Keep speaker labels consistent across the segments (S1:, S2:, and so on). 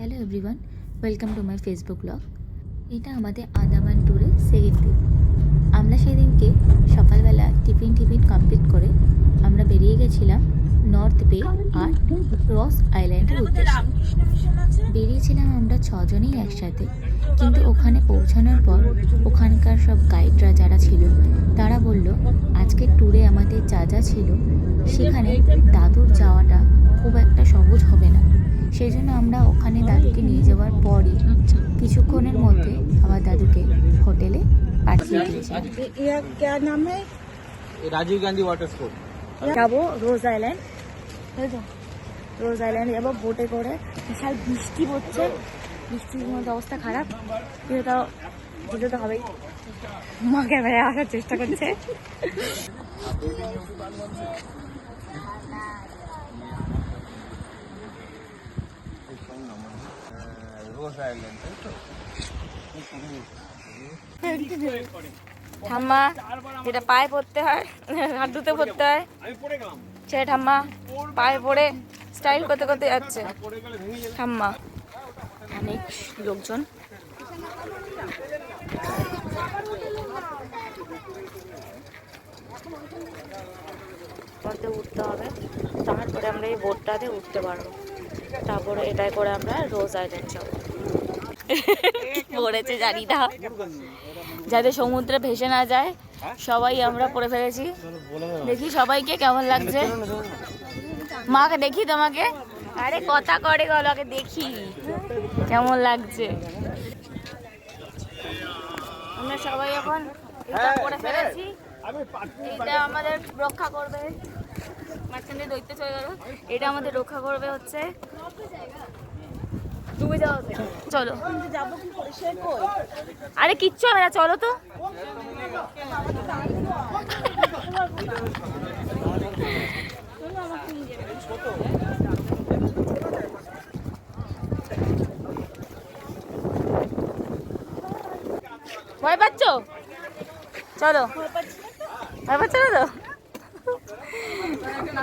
S1: Hello everyone, welcome to my Facebook blog. এটা আমাদের আন্দামান ট্যুরের সেকেন্ড দিন। আমরা সেদিনকে সকালবেলা টিফিন কমপ্লিট করে আমরা বেরিয়ে গেছিলাম নর্থ বে আর রস আইল্যান্ডের উদ্দেশ্যে। বেরিয়েছিলাম আমরা 6 জনেই একসাথে, কিন্তু ওখানে পৌঁছানোর পর ওখানকার সব গাইডরা যারা ছিল তারা বলল আজকের ট্যুরে আমাদের যা যা ছিল সেখানে দাদুর যাওয়াটা খুব একটা সহজ হবে না। সেই জন্য আমরা ওখানে দাদুকে নিয়ে যাওয়ার পরই কিছুক্ষণের মধ্যে আমার দাদুকে হোটেলে পাঠিয়ে দিয়েছিলাম।
S2: রাজীব গান্ধী ওয়াটার স্পোর্ট
S1: যাবো রোজ আইল্যান্ড, তাই তো রোজ আইল্যান্ড যাবো বোটে করে। বিশাল বৃষ্টি পড়ছে, বৃষ্টির মধ্যে অবস্থা খারাপ, কিন্তু তাও যেতে তো হবেই। মা ক্যামেরায় আসার চেষ্টা করছে। ঠাম্মা যেটা পায়ে পড়তে হয়, হাঁটুতে পড়তে হয়, সেটা ঠাম্মা পায়ে পড়ে স্টাইল করতে করতে যাচ্ছে। ঠাম্মা অনেক লোকজন, উঠতে হবে, তারপরে আমরা এই বোটটাতে উঠতে পারবো, তারপরে এটাই করে আমরা রোজ আইল্যান্ড যাবো। পড়েছে জানি না, যাতে সমুদ্রে ভেসে না যায় সবাই আমরা পড়ে ফেলেছি। দেখি সবাইকে কেমন লাগছে, মাকে দেখি, তোমাকে আরে কথা করে গলাকে দেখি কেমন লাগছে। আমরা সবাই এখন এটা পড়ে ফেলেছি, এটা আমাদের রক্ষা করবে। মাঝখানে দৈত্য চলে গেল, এটা আমাদের রক্ষা করবে হচ্ছে ডুবে যাওয়া। চলো, আরে কিচ্ছু হবে না, চলো তো। ভয় পাচ্ছ? চলো, ভয় পাচ্ছ না তো?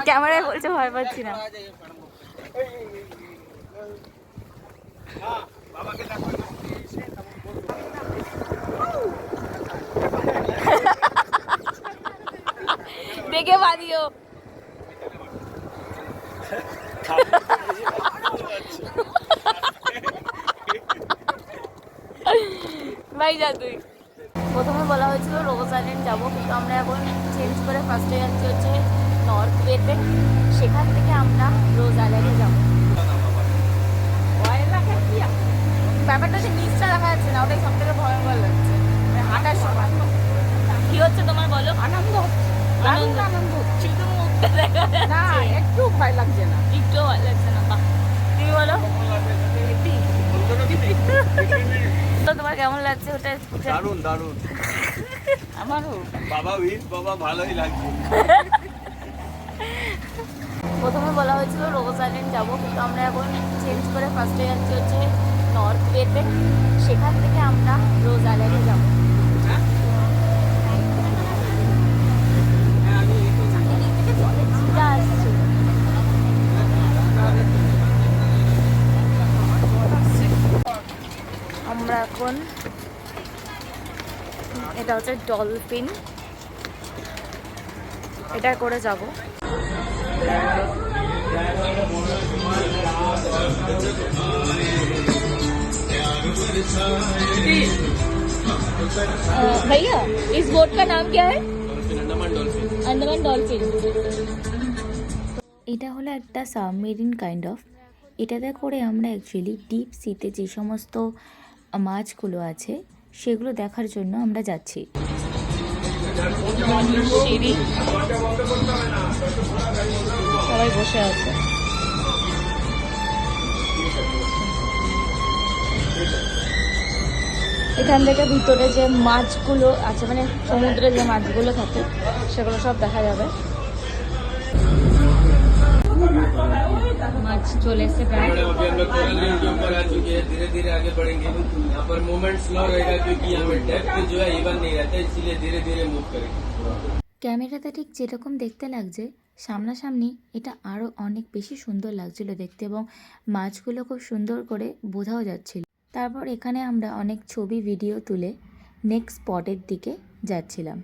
S1: ক্যামেরায় বলছে ভয় পাচ্ছি না। দেখে বাদিও, ভাই যা তুই। প্রথমে বলা হয়েছিল রোজ আইল্যান্ড যাবো, কিন্তু আমরা এখন চেঞ্জ করে ফার্স্টে যাচ্ছি হচ্ছে নর্থ ওয়েতে, সেখান থেকে আমরা রোজ আইল্যান্ডে যাবো। ব্যাপারটা হচ্ছে নিচটা দেখা যাচ্ছে না, ওটাই সব থেকে ভয়ঙ্কর লাগছে হাঁটার সময়। কি হচ্ছে তোমার বলো? আনন্দ আনন্দ আনন্দ শুধু মুখটা দেখা যাচ্ছে, একটু ভয় লাগছে না, একটু ভয় লাগছে না। বাহ, তুমি বলো তো তোমার কেমন লাগছে? ওটা দারুণ দারুণ। আমারও বাবা ভালোই লাগছে। প্রথমে বলা হয়েছিল রোজ আইল্যান্ড যাবো, কিন্তু আমরা এখন চেঞ্জ করে ফার্স্টে যাচ্ছি হচ্ছে নর্থ ওয়েতে, সেখান থেকে আমরা রোজ আইল্যান্ডে যাবো। আমরা এখন, এটা হচ্ছে ডলফিন, এটা করে যাব। भैया इस बोट का नाम क्या है? अंडमान डॉल्फिन। এটা হলো একটা সাবমেরিন কাইন্ড অফ। এটাতে করে আমরা অ্যাকচুয়ালি ডিপ সিতে যে সমস্ত মাছগুলো আছে সেগুলো দেখার জন্য আমরা যাচ্ছি। সবাই বসে আছে। এখান থেকে ভিতরে যে মাছগুলো আছে, মানে সমুদ্রে যে মাছগুলো থাকে সেগুলো সব দেখা যাবে। মাছ চলে এসে প্রায়।
S2: धीरे धीरे आगे बढ़ेंगे। यहाँ पर मूवमेंट स्लो रहेगा क्योंकि यहाँ पे डेप्थ जो है इवन नहीं रहता, इसलिए धीरे धीरे मूव करेंगे।
S1: ক্যামেরাতে ঠিক যেরকম দেখতে লাগছে সামনাসামনি এটা আরও অনেক বেশি সুন্দর লাগছিল দেখতে এবং মাছগুলো খুব সুন্দর করে বোঝাও যাচ্ছিল। তারপর এখানে আমরা অনেক ছবি ভিডিও তুলে নেক্সট স্পটের দিকে যাচ্ছিলাম।